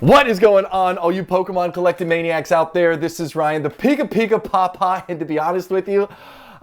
What is going on, all you Pokemon collecting maniacs out there? This is Ryan, the PikaPikaPaPa, and to be honest with you,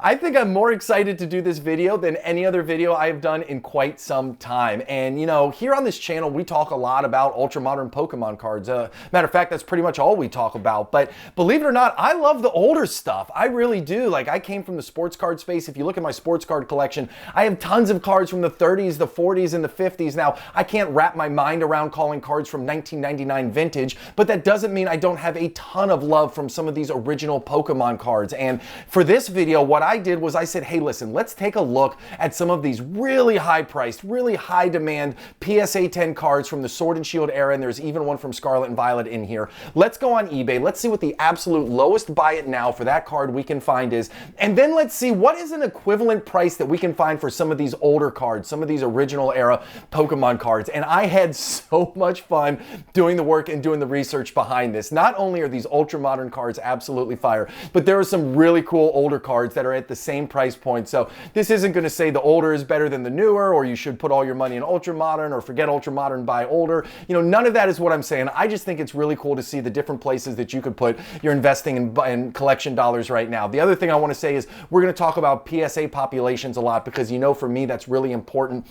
I think I'm more excited to do this video than any other video I have done in quite some time. And you know, here on this channel, we talk a lot about ultra modern Pokemon cards. Matter of fact, that's pretty much all we talk about. But believe it or not, I love the older stuff. I really do. Like, I came from the sports card space. If you look at my sports card collection, I have tons of cards from the 30s, the 40s, and the 50s. Now, I can't wrap my mind around calling cards from 1999 vintage, but that doesn't mean I don't have a ton of love from some of these original Pokemon cards. And for this video, what I did was I said, hey, listen, let's take a look at some of these really high priced, really high demand PSA 10 cards from the Sword and Shield era, and there's even one from Scarlet and Violet in here. Let's go on eBay. Let's see what the absolute lowest buy it now for that card we can find is, and then let's see what is an equivalent price that we can find for some of these older cards, some of these original era Pokemon cards. And I had so much fun doing the work and doing the research behind this. Not only are these ultra modern cards absolutely fire, but there are some really cool older cards that are at the same price point. So this isn't going to say the older is better than the newer, or you should put all your money in ultra modern, or forget ultra modern, buy older. You know, none of that is what I'm saying. I just think it's really cool to see the different places that you could put your investing in collection dollars right now. The other thing I want to say is we're going to talk about PSA populations a lot, because you know, for me, that's really important.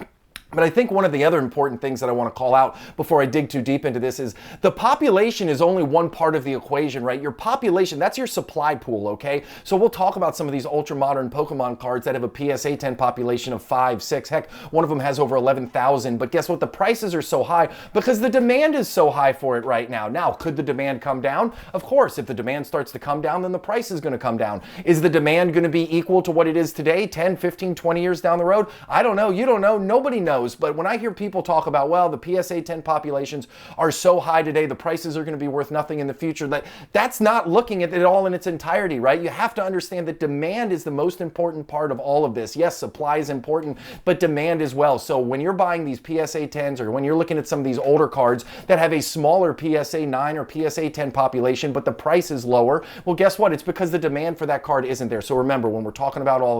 But I think one of the other important things that I want to call out before I dig too deep into this is the population is only one part of the equation, right? Your population, that's your supply pool, okay? So we'll talk about some of these ultra modern Pokemon cards that have a PSA 10 population of 5, 6, heck, one of them has over 11,000. But guess what? The prices are so high because the demand is so high for it right now. Now, could the demand come down? Of course, if the demand starts to come down, then the price is going to come down. Is the demand going to be equal to what it is today, 10, 15, 20 years down the road? I don't know. You don't know. Nobody knows. But when I hear people talk about, well, the PSA 10 populations are so high today, the prices are going to be worth nothing in the future, that's not looking at it all in its entirety, right? You have to understand that demand is the most important part of all of this. Yes, supply is important, but demand as well. So when you're buying these PSA 10s, or when you're looking at some of these older cards that have a smaller PSA 9 or PSA 10 population, but the price is lower, well, guess what? It's because the demand for that card isn't there. So remember, when we're talking about all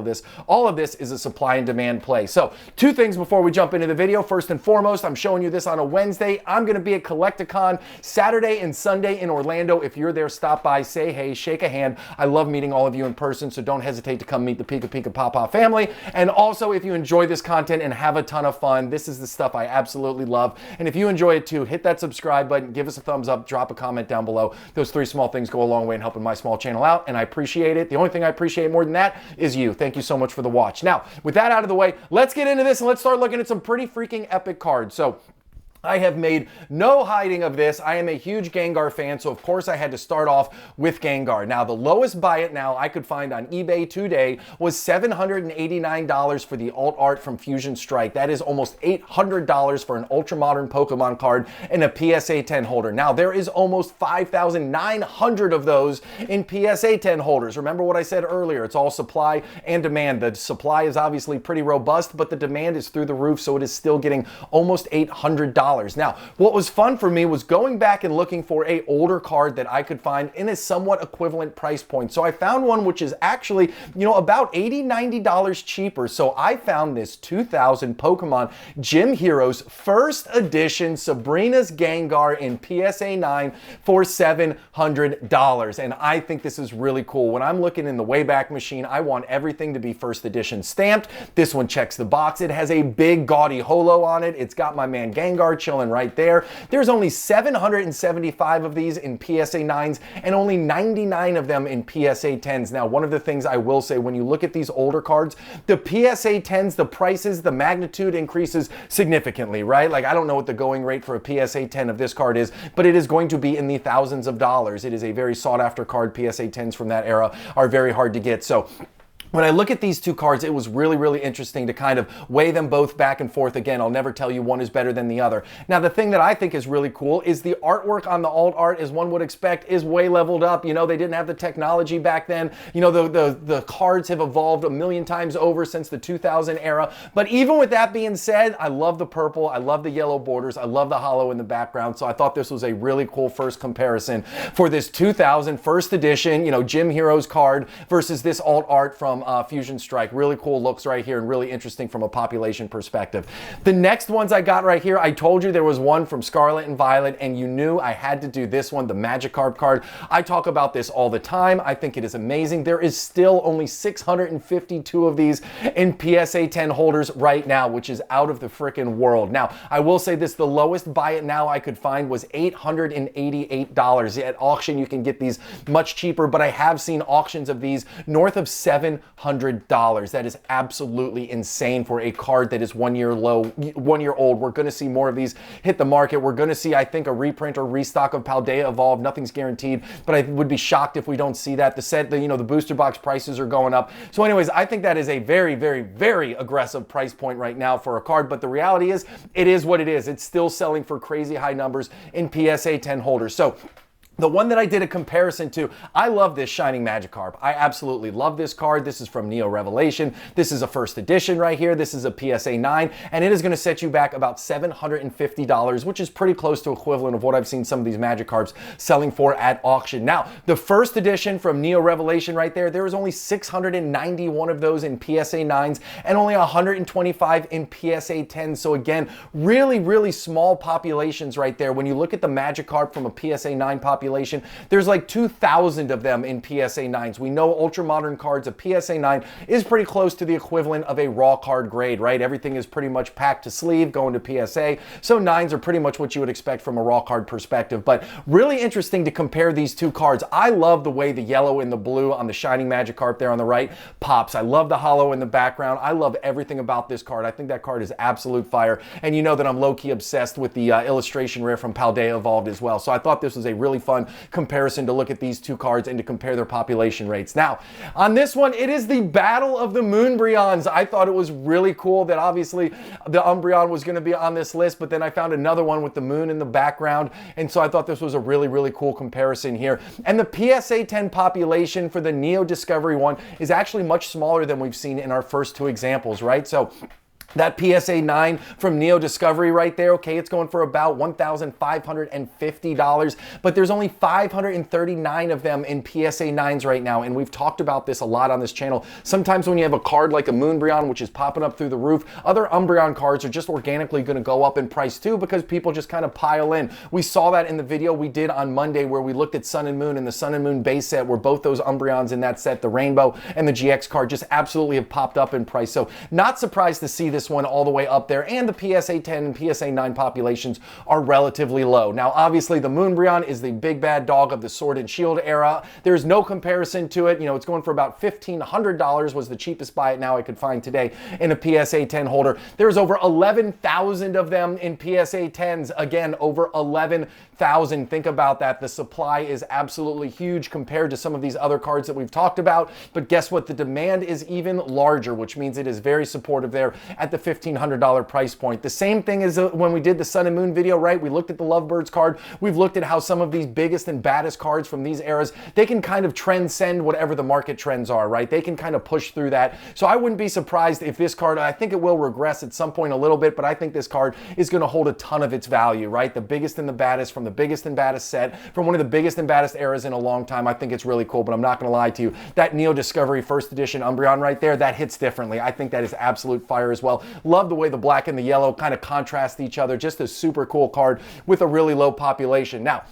of this is a supply and demand play. So two things before we jump into the video. First and foremost, I'm showing you this on a Wednesday. I'm going to be at Collecticon Saturday and Sunday in Orlando. If you're there, stop by, say hey, shake a hand. I love meeting all of you in person, so don't hesitate to come meet the PikaPikaPapa family. And also, if you enjoy this content and have a ton of fun, this is the stuff I absolutely love. And if you enjoy it too, hit that subscribe button, give us a thumbs up, drop a comment down below. Those three small things go a long way in helping my small channel out, and I appreciate it. The only thing I appreciate more than that is you. Thank you so much for the watch. Now, with that out of the way, let's get into this and let's start looking at some pretty freaking epic cards. So I have made no hiding of this. I am a huge Gengar fan, so of course I had to start off with Gengar. Now, the lowest buy it now I could find on eBay today was $789 for the alt art from Fusion Strike. That is almost $800 for an ultra modern Pokemon card and a PSA 10 holder. Now, there is almost 5,900 of those in PSA 10 holders. Remember what I said earlier, it's all supply and demand. The supply is obviously pretty robust, but the demand is through the roof, so it is still getting almost $800. Now, what was fun for me was going back and looking for a older card that I could find in a somewhat equivalent price point. So I found one which is actually, you know, about $80, $90 cheaper. So I found this 2000 Pokemon Gym Heroes first edition Sabrina's Gengar in PSA 9 for $700. And I think this is really cool. When I'm looking in the Wayback Machine, I want everything to be first edition stamped. This one checks the box. It has a big gaudy holo on it. It's got my man Gengar chilling right there. There's only 775 of these in PSA 9s and only 99 of them in PSA 10s. Now, one of the things I will say, when you look at these older cards, the PSA 10s, the prices, the magnitude increases significantly, right? Like, I don't know what the going rate for a PSA 10 of this card is, but it is going to be in the thousands of dollars. It is a very sought after card. PSA 10s from that era are very hard to get. So when I look at these two cards, it was really, really interesting to kind of weigh them both back and forth. Again, I'll never tell you one is better than the other. Now, the thing that I think is really cool is the artwork on the alt art, as one would expect, is way leveled up. You know, they didn't have the technology back then. You know, the cards have evolved a million times over since the 2000 era. But even with that being said, I love the purple. I love the yellow borders. I love the holo in the background. So I thought this was a really cool first comparison for this 2000 first edition, you know, Gym Heroes card versus this alt art from from Fusion Strike. Really cool looks right here and really interesting from a population perspective. The next ones I got right here, I told you there was one from Scarlet and Violet, and you knew I had to do this one, the Magikarp card. I talk about this all the time. I think it is amazing. There is still only 652 of these in PSA 10 holders right now, which is out of the freaking world. Now, I will say this, the lowest buy it now I could find was $888. At auction, you can get these much cheaper, but I have seen auctions of these north of $700. That is absolutely insane for a card that is 1 year old. We're going to see more of these hit the market. We're going to see, I think, a reprint or restock of Paldea Evolved. Nothing's guaranteed, but I would be shocked if we don't see that. The booster box prices are going up. So anyways, I think that is a very, very, very aggressive price point right now for a card, but the reality is, it is what it is. It's still selling for crazy high numbers in PSA 10 holders. So the one that I did a comparison to, I love this Shining Magikarp. I absolutely love this card. This is from Neo Revelation. This is a first edition right here. This is a PSA 9, and it is going to set you back about $750, which is pretty close to equivalent of what I've seen some of these Magikarps selling for at auction. Now, the first edition from Neo Revelation right there was only 691 of those in PSA 9s and only 125 in PSA 10s. So again, really, really small populations right there. When you look at the Magikarp from a PSA 9 population, there's like 2,000 of them in PSA 9s. We know ultra modern cards, a PSA 9 is pretty close to the equivalent of a raw card grade, right? Everything is pretty much packed to sleeve going to PSA. So 9s are pretty much what you would expect from a raw card perspective. But really interesting to compare these two cards. I love the way the yellow and the blue on the Shining Magikarp there on the right pops. I love the hollow in the background. I love everything about this card. I think that card is absolute fire. And you know that I'm low-key obsessed with the illustration rare from Paldea Evolved as well. So I thought this was a really fun comparison to look at these two cards and to compare their population rates. Now, on this one, it is the Battle of the Moonbreons. I thought it was really cool that obviously the Umbreon was going to be on this list, but then I found another one with the moon in the background, and so I thought this was a really, really cool comparison here. And the PSA 10 population for the Neo Discovery one is actually much smaller than we've seen in our first two examples, right? So that PSA 9 from Neo Discovery right there, okay, it's going for about $1,550, but there's only 539 of them in PSA 9s right now, and we've talked about this a lot on this channel. Sometimes when you have a card like a Moonbreon, which is popping up through the roof, other Umbreon cards are just organically going to go up in price too because people just kind of pile in. We saw that in the video we did on Monday where we looked at Sun and Moon and the Sun and Moon base set where both those Umbreons in that set, the Rainbow and the GX card, just absolutely have popped up in price. So not surprised to see this one all the way up there, and the PSA 10 and PSA 9 populations are relatively low. Now, obviously, the Moonbreon is the big bad dog of the Sword and Shield era. There's no comparison to it. You know, it's going for about $1,500 was the cheapest buy it now I could find today in a PSA 10 holder. There's over 11,000 of them in PSA 10s. Again, over 11,000. Think about that. The supply is absolutely huge compared to some of these other cards that we've talked about. But guess what? The demand is even larger, which means it is very supportive there at the $1,500 price point. The same thing as when we did the Sun and Moon video, right? We looked at the Lovebirds card. We've looked at how some of these biggest and baddest cards from these eras, they can kind of transcend whatever the market trends are, right? They can kind of push through that. So I wouldn't be surprised if this card, I think it will regress at some point a little bit, but I think this card is going to hold a ton of its value, right? The biggest and the baddest from the biggest and baddest set from one of the biggest and baddest eras in a long time. I think it's really cool, but I'm not going to lie to you. That Neo Discovery first edition Umbreon right there, that hits differently. I think that is absolute fire as well. Love the way the black and the yellow kind of contrast each other. Just a super cool card with a really low population. Now,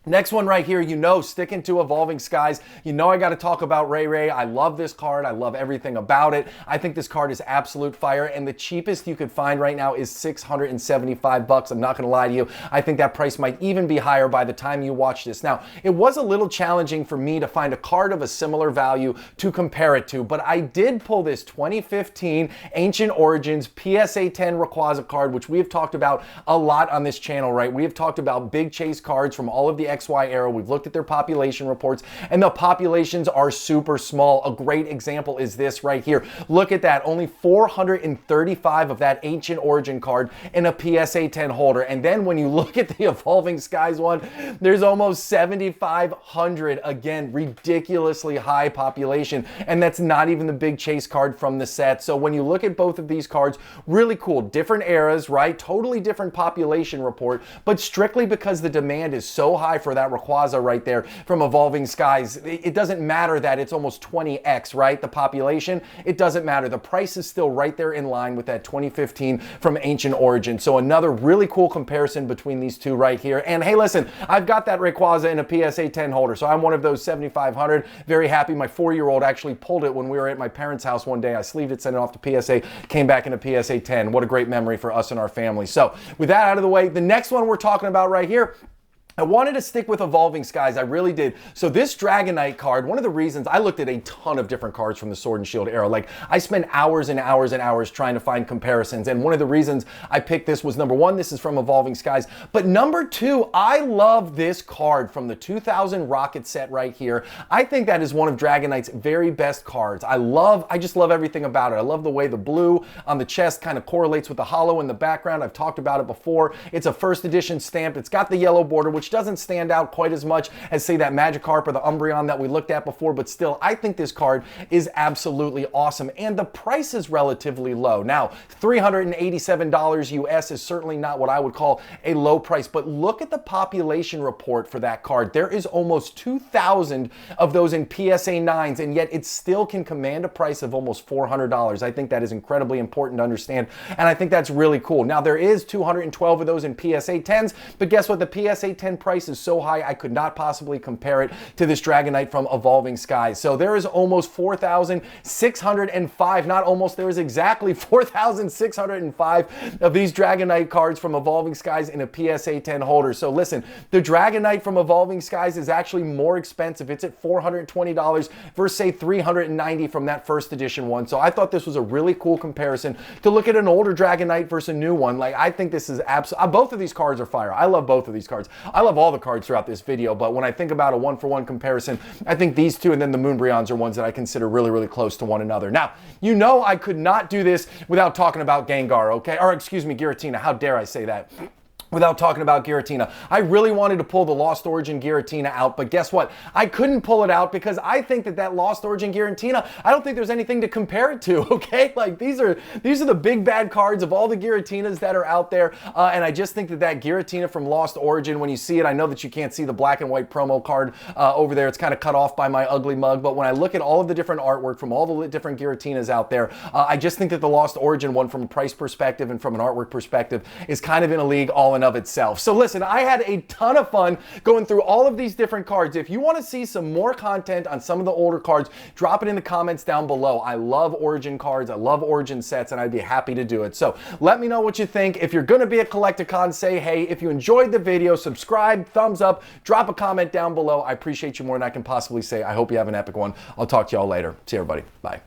next one right here, you know, sticking to Evolving Skies, you know I got to talk about Ray. I love this card. I love everything about it. I think this card is absolute fire, and the cheapest you could find right now is $675. I'm not going to lie to you. I think that price might even be higher by the time you watch this. Now, it was a little challenging for me to find a card of a similar value to compare it to, but I did pull this 2015 Ancient Origins PSA 10 Rayquaza card, which we have talked about a lot on this channel, right? We have talked about big chase cards from all of the XY era. We've looked at their population reports, and the populations are super small. A great example is this right here. Look at that. Only 435 of that Ancient Origin card in a PSA 10 holder. And then when you look at the Evolving Skies one, there's almost 7,500. Again, ridiculously high population. And that's not even the big chase card from the set. So when you look at both of these cards, really cool. Different eras, right? Totally different population report, but strictly because the demand is so high for that Rayquaza right there from Evolving Skies. It doesn't matter that it's almost 20x, right? The population, it doesn't matter. The price is still right there in line with that 2015 from Ancient Origin. So another really cool comparison between these two right here. And hey, listen, I've got that Rayquaza in a PSA 10 holder, so I'm one of those 7,500. Very happy. My 4-year-old actually pulled it when we were at my parents' house one day. I sleeved it, sent it off to PSA, came back in a PSA 10. What a great memory for us and our family. So with that out of the way, the next one we're talking about right here, I wanted to stick with Evolving Skies, I really did. So this Dragonite card, one of the reasons, I looked at a ton of different cards from the Sword and Shield era. Like, I spent hours and hours and hours trying to find comparisons, and one of the reasons I picked this was, number one, this is from Evolving Skies, but number two, I love this card from the 2000 Rocket set right here. I think that is one of Dragonite's very best cards. I just love everything about it. I love the way the blue on the chest kind of correlates with the hollow in the background. I've talked about it before. It's a first edition stamp. It's got the yellow border, which doesn't stand out quite as much as, say, that Magikarp or the Umbreon that we looked at before, but still, I think this card is absolutely awesome, and the price is relatively low. Now, $387 US is certainly not what I would call a low price, but look at the population report for that card. There is almost 2,000 of those in PSA 9s, and yet it still can command a price of almost $400. I think that is incredibly important to understand, and I think that's really cool. Now, there is 212 of those in PSA 10s, but guess what? The PSA 10 price is so high, I could not possibly compare it to this Dragonite from Evolving Skies. So there is almost 4,605, not almost, there is exactly 4,605 of these Dragonite cards from Evolving Skies in a PSA 10 holder. So listen, the Dragonite from Evolving Skies is actually more expensive. It's at $420 versus, say, $390 from that first edition one. So I thought this was a really cool comparison to look at an older Dragonite versus a new one. Like, I think this is absolutely, both of these cards are fire. I love both of these cards. I love all the cards throughout this video, but when I think about a one-for-one comparison, I think these two and then the Moonbreons are ones that I consider really, really close to one another. Now, you know I could not do this without talking about Gengar, okay? Or excuse me, Giratina. How dare I say that? Without talking about Giratina. I really wanted to pull the Lost Origin Giratina out, but guess what? I couldn't pull it out because I think that Lost Origin Giratina, I don't think there's anything to compare it to, okay? Like, these are the big bad cards of all the Giratinas that are out there, and I just think that Giratina from Lost Origin, when you see it, I know that you can't see the black and white promo card over there. It's kind of cut off by my ugly mug, but when I look at all of the different artwork from all the different Giratinas out there, I just think that the Lost Origin one, from a price perspective and from an artwork perspective, is kind of in a league all in of itself. So listen, I had a ton of fun going through all of these different cards. If you want to see some more content on some of the older cards, drop it in the comments down below. I love Origin cards, I love Origin sets, and I'd be happy to do it. So let me know what you think. If you're going to be a Collecticon, say hey. If you enjoyed the video, subscribe, thumbs up, drop a comment down below. I appreciate you more than I can possibly say. I hope you have an epic one. I'll talk to y'all later. See you, everybody. Bye.